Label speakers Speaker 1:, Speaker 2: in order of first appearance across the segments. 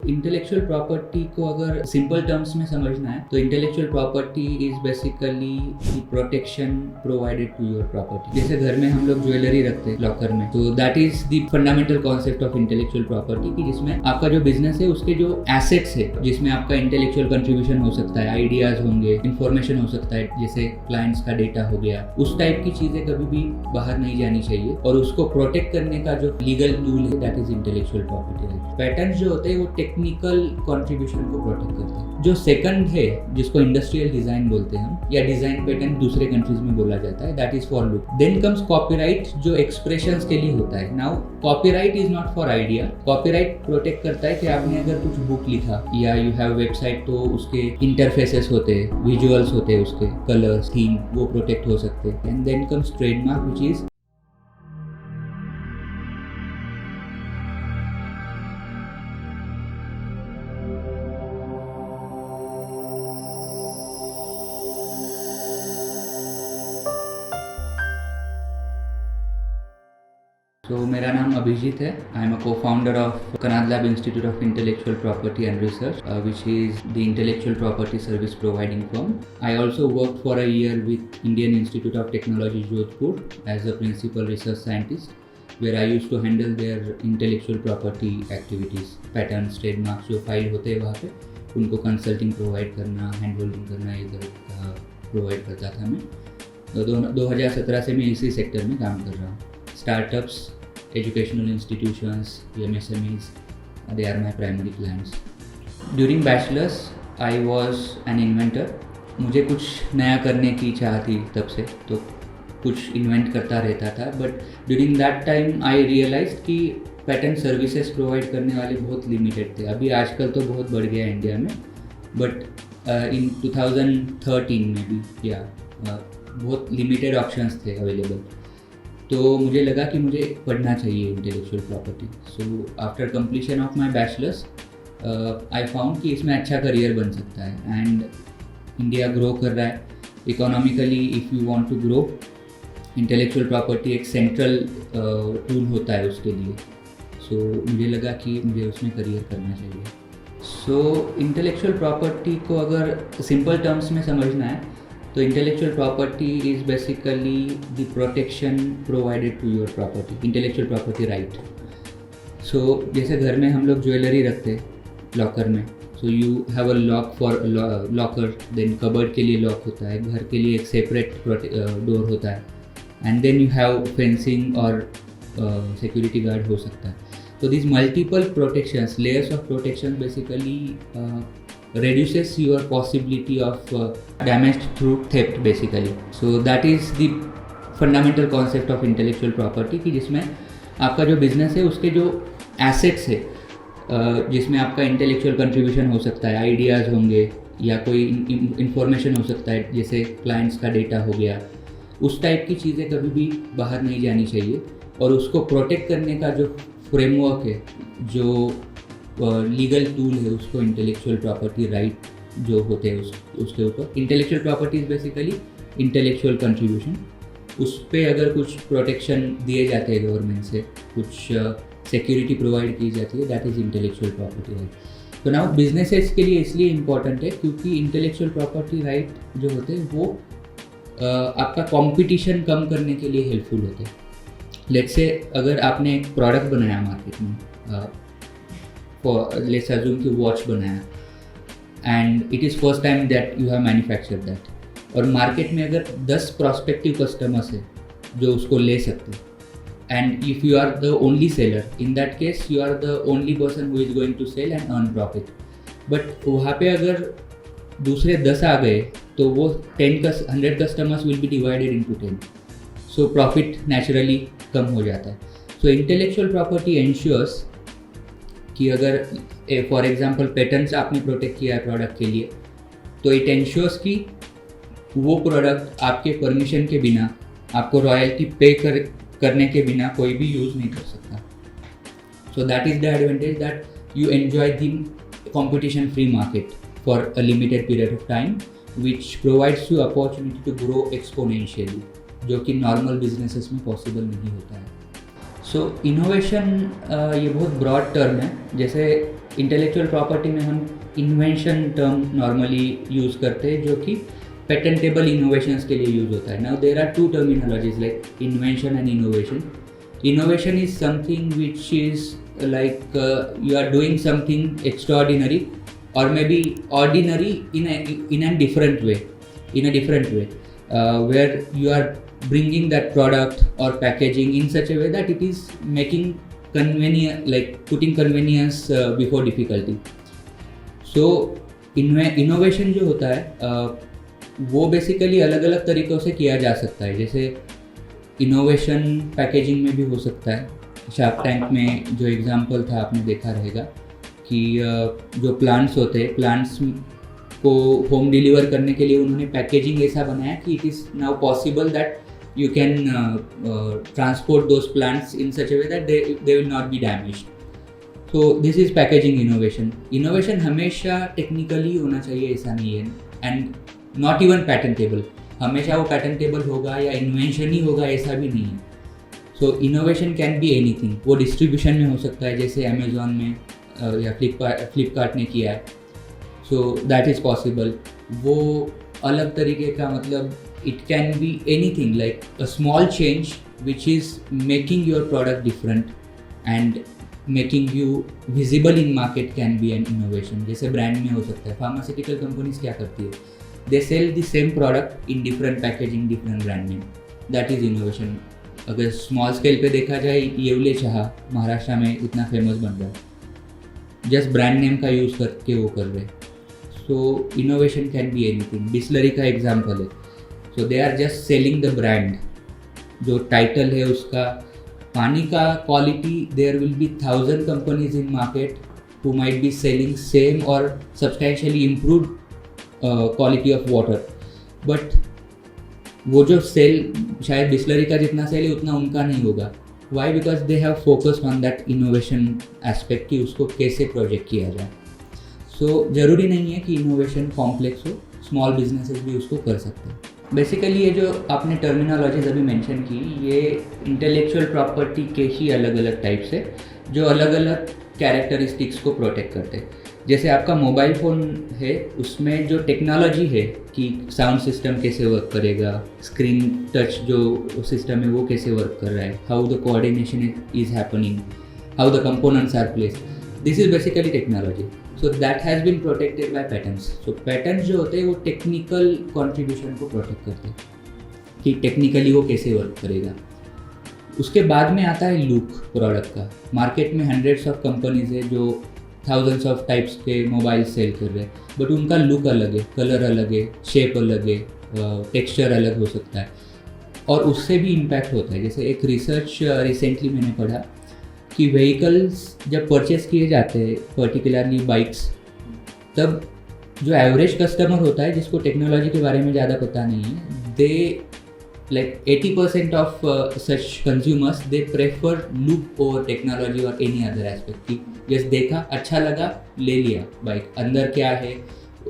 Speaker 1: Intellectual property को अगर simple terms में समझना है तो intellectual property is basically the protection provided to your property. जैसे घर में हम लोग ज्वेलरी रखते हैं लॉकर में, तो that is the fundamental concept of intellectual property कि जिसमें आपका जो बिजनेस है उसके जो एसेट्स है, जिसमें आपका इंटेलेक्चुअल कंट्रीब्यूशन हो सकता है, आइडियाज होंगे, इंफॉर्मेशन हो सकता है, जैसे क्लाइंट्स का डेटा हो गया, उस टाइप की चीजें कभी भी बाहर नहीं जानी चाहिए और उसको प्रोटेक्ट करने का जो लीगल टूल है that is intellectual property right. Patterns जो होते हैं वो टेक्निकल कंट्रीब्यूशन को प्रोटेक्ट करते हैं। जो सेकंड है जिसको इंडस्ट्रियल डिजाइन बोलते हैं हम, या डिजाइन पैटर्न दूसरे कंट्रीज में बोला जाता है, that is for look. Then comes copyright जो एक्सप्रेशंस के लिए होता है। Now copyright is not for idea. Copyright protect करता है कि आपने अगर कुछ बुक लिखा या यू हैव वेबसाइट तो उसके इंटरफेसेस होते हैं, विजुअल्स होते हैं, उसके कलर्स, थीम, वो प्रोटेक्ट हो सकते हैं। And then comes trademark which is तो मेरा नाम अभिजीत है। I am a co-founder of Kanad lab institute of intellectual property and research which is the intellectual property service providing firm. I also worked for a year with Indian Institute of Technology Jodhpur as a principal research scientist, where I used to handle their intellectual property activities, patents, trademarks जो file होते हैं वहाँ पे उनको consulting provide करना, hand holding करना, इधर provide करता था मैं। तो 2017 से मैं इसी सेक्टर में काम कर रहा हूँ। Startups, educational institutions, MSMEs, they are my primary clients. During bachelor's, I was an inventor. मुझे कुछ नया करने की चाह थी तब से, तो कुछ इन्वेंट करता रहता था। But during that time I realize कि पैटर्न सर्विसेज प्रोवाइड करने वाले बहुत लिमिटेड थे। अभी आजकल तो बहुत बढ़ गया इंडिया में, बट इन 2013 में भी बहुत लिमिटेड ऑप्शंस थे अवेलेबल। तो मुझे लगा कि मुझे पढ़ना चाहिए intellectual property. So after completion of my bachelors I found कि इसमें अच्छा करियर बन सकता है। एंड इंडिया ग्रो कर रहा है economically. If you want to grow, intellectual property एक सेंट्रल टूल होता है उसके लिए। सो मुझे लगा कि मुझे उसमें करियर करना चाहिए। सो इंटेलेक्चुअल प्रॉपर्टी को अगर सिंपल टर्म्स में समझना है तो intellectual property is basically the protection provided to your property, intellectual property right. So जैसे घर में हम लोग ज्वेलरी रखते हैं लॉकर में, so you have a lock for locker, then cupboard के लिए लॉक होता है, घर के लिए एक सेपरेट डोर होता है, and then you have fencing और सिक्योरिटी गार्ड हो सकता है। तो this multiple protections, layers of protection basically reduces your possibility of damage through theft basically. So that is the fundamental concept of intellectual property कि जिसमें आपका जो business है उसके जो एसेट्स है, जिसमें आपका इंटेलेक्चुअल कंट्रीब्यूशन हो सकता है, आइडियाज़ होंगे या कोई इंफॉर्मेशन हो सकता है, जैसे क्लाइंट्स का डेटा हो गया, उस टाइप की चीज़ें कभी भी बाहर नहीं जानी चाहिए। और उसको प्रोटेक्ट करने का जो फ्रेमवर्क है, जो लीगल टूल है, उसको इंटेलेक्चुअल प्रॉपर्टी राइट जो होते हैं उसके ऊपर। Intellectual property is basically intellectual contribution. उस पर अगर कुछ प्रोटेक्शन दिए जाते हैं गवर्नमेंट से, कुछ सिक्योरिटी प्रोवाइड की जाती है, that is intellectual property right. तो नाउ बिजनेसेस के लिए इसलिए इम्पॉर्टेंट है क्योंकि इंटेलेक्चुअल प्रॉपर्टी राइट जो होते हैं वो आपका कॉम्पिटिशन कम करने के लिए हेल्पफुल होते हैं। लेट्स से अगर आपने एक प्रोडक्ट बनाया मार्केट में, लेट्स अज्यूम कि वॉच बनाया, and it is first time that you have manufactured that, और मार्केट में अगर 10 प्रॉस्पेक्टिव कस्टमर्स है जो उसको ले सकते हैं, and if you are the only seller, in that case you are the only person who is going to sell and earn profit. But वहाँ पे अगर दूसरे 10 आ गए तो वो 100 customers will be divided into 10, so profit naturally कम हो जाता है। सो इंटेलेक्चुअल प्रॉपर्टी एंश्योर्स कि अगर फॉर एग्जांपल पेटेंट्स आपने प्रोटेक्ट किया है प्रोडक्ट के लिए, तो इट एंश्योर्स कि वो प्रोडक्ट आपके परमिशन के बिना, आपको रॉयल्टी पे करने के बिना कोई भी यूज़ नहीं कर सकता। So that is the advantage that you enjoy the competition free market for a limited period of time, which provides you opportunity to grow exponentially, जो कि नॉर्मल बिजनेसेस में पॉसिबल नहीं होता है। सो इनोवेशन ये बहुत ब्रॉड टर्म है। जैसे इंटेलेक्चुअल प्रॉपर्टी में हम इन्वेंशन टर्म नॉर्मली यूज़ करते हैं जो कि पेटेंटेबल इनोवेशंस के लिए यूज होता है. Now there are two terminologies like invention and innovation. Innovation is something which is like you are doing something extraordinary or maybe ordinary in a different way, where you are bringing that product or packaging in such a way that it is making convenient, like putting convenience before difficulty. So innovation जो होता है वो basically अलग अलग तरीक़ों से किया जा सकता है. जैसे इनोवेशन पैकेजिंग में भी हो सकता है. शार्क टैंक में जो एग्जांपल था आपने देखा रहेगा कि जो प्लांट्स होते हैं, प्लांट्स को होम डिलीवर करने के लिए उन्होंने पैकेजिंग ऐसा बनाया कि it is now possible that you can transport those plants in such A way that they will not be damaged. So this is packaging innovation. Innovation हमेशा टेक्निकली होना चाहिए ऐसा नहीं है, एंड नॉट इवन पैटेंटेबल. हमेशा वो पैटेंटेबल होगा या इन्वेंशन ही होगा ऐसा भी नहीं है. सो इनोवेशन कैन बी एनीथिंग. वो डिस्ट्रीब्यूशन में हो सकता है जैसे अमेज़ॉन में या फ्लिपकार्ट ने किया है. So that is possible. वो अलग तरीके का, मतलब it can be anything like a small change which is making your product different and making you visible in market can be N innovation. जैसे ब्रांड में हो सकता है. फार्मास्यूटिकल कंपनीज क्या करती है? They sell the same product in different packaging, different brand name. That is innovation. अगर small scale पे देखा जाए, येवले चाह महाराष्ट्र में इतना फेमस बन रहा है, जस्ट ब्रांड नेम का यूज़ करके वो कर रहे. So innovation can be anything. Bisleri का एग्जाम्पल है. So they are just selling the brand. जो टाइटल है उसका, पानी का quality, there will be 1000 companies in market who might be selling same और substantially improved quality of water. But वो जो सेल शायद बिस्लरी का जितना सेल है उतना उनका नहीं होगा. Why? Because they have focused on that innovation aspect कि उसको कैसे प्रोजेक्ट किया जाए. सो ज़रूरी नहीं है कि इनोवेशन कॉम्प्लेक्स हो, स्मॉल बिजनेसेस भी उसको कर सकते हैं. बेसिकली ये जो आपने टर्मिनोलॉजीज अभी मेंशन की, ये इंटेलेक्चुअल प्रॉपर्टी के ही अलग अलग टाइप्स है जो अलग अलग कैरेक्टरिस्टिक्स को प्रोटेक्ट करते हैं. जैसे आपका मोबाइल फ़ोन है, उसमें जो टेक्नोलॉजी है कि साउंड सिस्टम कैसे वर्क करेगा, स्क्रीन टच जो सिस्टम है वो कैसे वर्क कर रहा है, how the coordination is happening, how the components are placed, this is basically technology. So that has been protected by patterns. So patterns जो होते हैं वो टेक्निकल कॉन्ट्रीब्यूशन को प्रोटेक्ट करते हैं कि टेक्निकली वो कैसे वर्क करेगा. उसके बाद में आता है लुक प्रोडक्ट का. मार्केट में हंड्रेड्स ऑफ कंपनीज है जो थाउजेंड्स ऑफ टाइप्स के मोबाइल सेल कर रहे हैं, बट उनका लुक अलग है, कलर अलग है, शेप अलग है, टेक्सचर अलग हो सकता है और उससे भी इम्पैक्ट होता है. जैसे एक रिसर्च रिसेंटली मैंने पढ़ा कि व्हीकल्स जब परचेस किए जाते हैं, पर्टिकुलरली बाइक्स, तब जो एवरेज कस्टमर होता है जिसको टेक्नोलॉजी के बारे में ज़्यादा पता नहीं है, दे like 80% of such consumers they prefer look over technology or any other aspect. कि जस्ट देखा, अच्छा लगा, ले लिया बाइक, अंदर क्या है,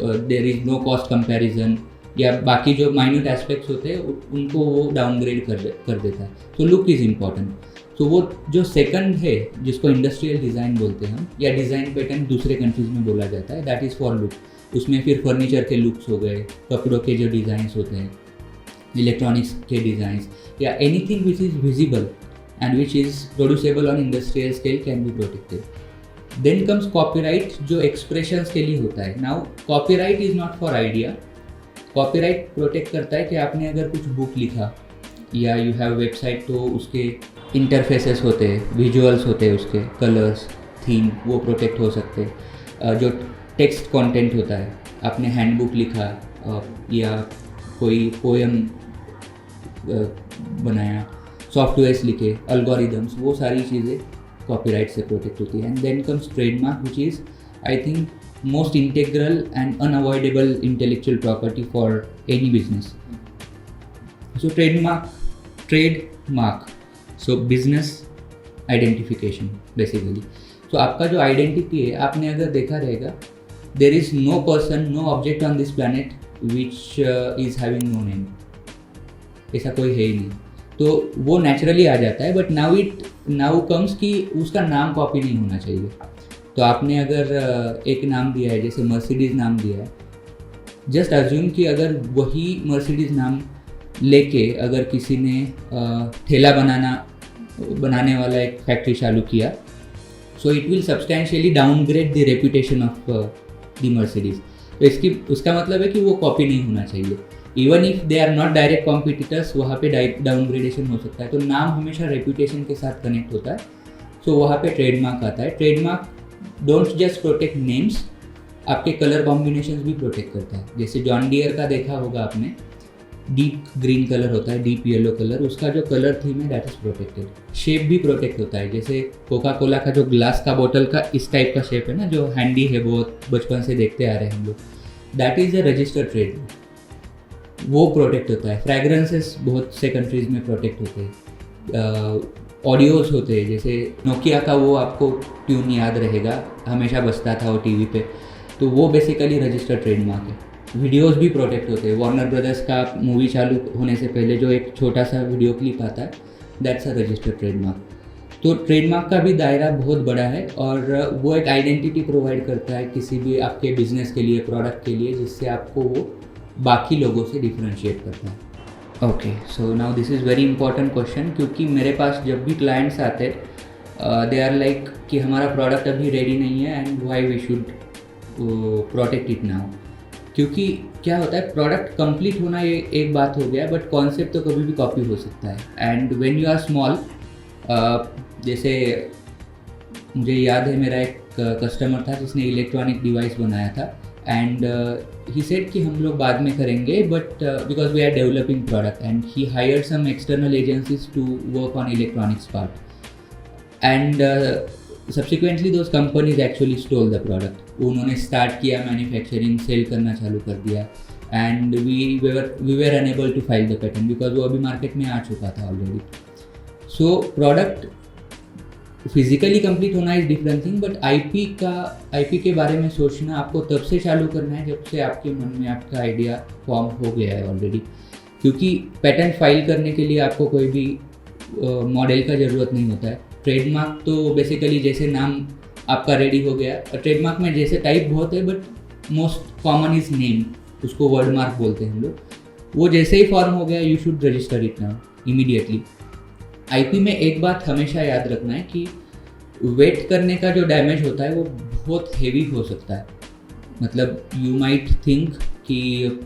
Speaker 1: there is no cost comparison, या बाकी जो माइन्यूट एस्पेक्ट्स होते हैं उनको वो डाउनग्रेड कर देता है. तो लुक इज़ इम्पॉर्टेंट. तो वो जो सेकंड है जिसको इंडस्ट्रियल डिज़ाइन बोलते हैं हम, या डिज़ाइन पैटर्न दूसरे कंट्रीज़ में बोला जाता है, दैट इज़ फॉर लुक. उसमें फिर फर्नीचर के लुक्स हो गए, कपड़ों के जो डिज़ाइंस होते हैं, इलेक्ट्रॉनिक्स के डिज़ाइंस, या anything which is visible and which is producible on industrial scale can be protected. Then comes copyright जो एक्सप्रेशंस के लिए होता है. Now copyright is not for idea. Copyright protect करता है कि आपने अगर कुछ बुक लिखा या यू हैव वेबसाइट, तो उसके इंटरफेसेस होते हैं, विजुअल्स होते हैं, उसके कलर्स, थीम, वो प्रोटेक्ट हो सकते हैं. जो टेक्स्ट कंटेंट होता है, आपने हैंडबुक लिखा या कोई पोएम बनाया, सॉफ्टवेयर्स लिखे, अल्गोरिदम्स, वो सारी चीज़ें कॉपीराइट से प्रोटेक्ट होती है. And then comes trademark which is I think most integral and unavoidable intellectual property for any business. So trademark, so business identification basically. So आपका जो आइडेंटिटी है, आपने अगर देखा रहेगा, there is no person, no object on this planet which is having no name. ऐसा कोई है ही नहीं. तो वो नेचुरली आ जाता है. बट नाउ कम्स कि उसका नाम कॉपी नहीं होना चाहिए. तो आपने अगर एक नाम दिया है, जैसे मर्सिडीज़ नाम दिया है, जस्ट अज्यूम कि अगर वही मर्सिडीज़ नाम लेके अगर किसी ने ठेला बनाने वाला एक फैक्ट्री चालू किया, so it will substantially downgrade the reputation of the Mercedes. तो उसका मतलब है कि वो कॉपी नहीं होना चाहिए। Even if they are not direct competitors, वहाँ पे डाउनग्रेडेशन हो सकता है। तो नाम हमेशा रेपुटेशन के साथ कनेक्ट होता है, सो वहाँ पे ट्रेडमार्क आता है। Trademark don't just protect names, आपके कलर कॉम्बिनेशंस भी प्रोटेक्ट करता है। जैसे जॉन डियर का देखा होगा आपने, डीप ग्रीन कलर होता है, डीप येलो कलर, उसका जो कलर थीम है दैट इज प्रोटेक्टेड। शेप भी प्रोटेक्ट होता है, जैसे कोका कोला का जो ग्लास का बोतल का इस टाइप का शेप है ना, जो हैंडी है, बहुत बचपन से देखते आ रहे हैं हम लोग, that is a registered trade, वो प्रोटेक्ट होता है। फ्रेगरेंसेस बहुत से कंट्रीज़ में प्रोटेक्ट होते हैं। ऑडियोज़ होते हैं, जैसे नोकिया का वो आपको ट्यून याद रहेगा, हमेशा बजता था वो टीवी पे, तो वो बेसिकली रजिस्टर्ड ट्रेडमार्क है। वीडियोस भी प्रोटेक्ट होते हैं। वार्नर ब्रदर्स का मूवी चालू होने से पहले जो एक छोटा सा वीडियो क्लिप आता है, दैट्स अ रजिस्टर्ड ट्रेडमार्क। तो ट्रेडमार्क का भी दायरा बहुत बड़ा है और वो एक आइडेंटिटी प्रोवाइड करता है किसी भी आपके बिजनेस के लिए, प्रोडक्ट के लिए, जिससे आपको वो बाकी लोगों से डिफ्रेंशिएट करता है। Okay, so now this is very important question, क्योंकि मेरे पास जब भी क्लाइंट्स आते दे आर लाइक कि हमारा प्रोडक्ट अभी रेडी नहीं है and why we should protect it now. क्योंकि क्या होता है, प्रोडक्ट कंप्लीट होना ये एक बात हो गया, बट कॉन्सेप्ट तो कभी भी कॉपी हो सकता है। And when you are small, जैसे मुझे याद है मेरा एक कस्टमर था जिसने इलेक्ट्रॉनिक डिवाइस बनाया था, एंड ही सेड कि हम लोग बाद में करेंगे, but because we are developing product, and he hired some external agencies to work on electronics part, and subsequently those companies actually stole the product. उन्होंने स्टार्ट किया मैन्युफैक्चरिंग, सेल करना चालू कर दिया, and we were unable to file the patent because वो अभी market में आ चुका था already. So product physically complete होना is different thing, but IP के बारे में सोचना आपको तब से चालू करना है जब से आपके मन में आपका आइडिया फॉर्म हो गया है ऑलरेडी। क्योंकि पेटेंट फाइल करने के लिए आपको कोई भी मॉडल का ज़रूरत नहीं होता है। ट्रेडमार्क तो बेसिकली जैसे नाम आपका रेडी हो गया, ट्रेडमार्क में जैसे टाइप बहुत है, but most common is name, उसको वर्ड मार्क बोलते हैं हम लोग। वो जैसे ही फॉर्म हो गया, you should register it now immediately. IP में एक बात हमेशा याद रखना है कि वेट करने का जो डैमेज होता है वो बहुत हेवी हो सकता है। मतलब यू माइट थिंक कि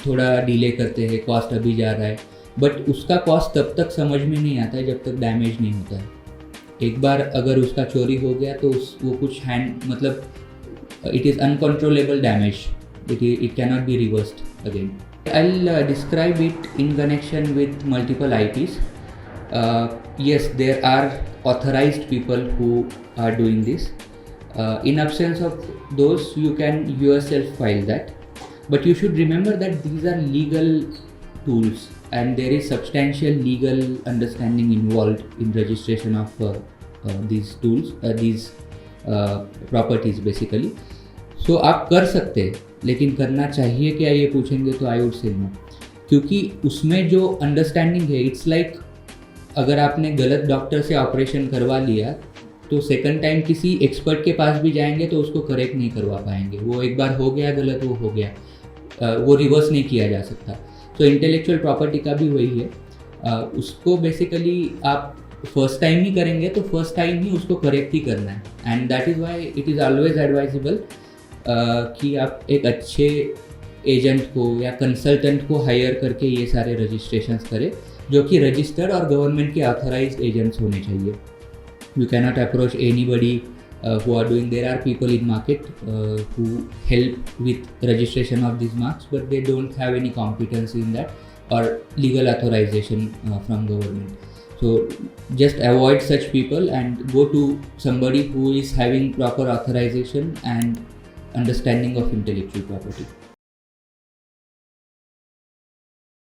Speaker 1: थोड़ा डिले करते हैं, कॉस्ट अभी जा रहा है, बट उसका कॉस्ट तब तक समझ में नहीं आता है जब तक डैमेज नहीं होता है। एक बार अगर उसका चोरी हो गया तो वो कुछ मतलब it is uncontrollable damage, it cannot be reversed again. I'll describe it in connection with multiple IPs. Yes, there are authorized people who are doing this. In absence of those, you can yourself file that. But you should remember that these are legal tools and there is substantial legal understanding involved in registration of these tools, these properties basically. So आप कर सकते हैं, लेकिन करना चाहिए क्या ये पूछेंगे तो आई वुड से नो, क्योंकि उसमें जो अंडरस्टैंडिंग है, इट्स लाइक अगर आपने गलत डॉक्टर से ऑपरेशन करवा लिया तो सेकंड टाइम किसी एक्सपर्ट के पास भी जाएंगे तो उसको करेक्ट नहीं करवा पाएंगे। वो एक बार हो गया गलत, वो हो गया, वो रिवर्स नहीं किया जा सकता। तो इंटेलेक्चुअल प्रॉपर्टी का भी वही है, उसको बेसिकली आप फर्स्ट टाइम ही करेंगे तो फर्स्ट टाइम ही उसको करेक्ट ही करना है। And that is why it is always advisable कि आप एक अच्छे एजेंट को या कंसल्टेंट को हायर करके ये सारे रजिस्ट्रेशंस करें, जो कि रजिस्टर्ड और गवर्नमेंट के ऑथराइज्ड एजेंट्स होने चाहिए। You cannot approach anybody who are doing, there are people in market who help with registration of these marks, but they don't have any competence in that or legal authorization from government. So just avoid such people and go to somebody who is having proper authorization and understanding of intellectual property.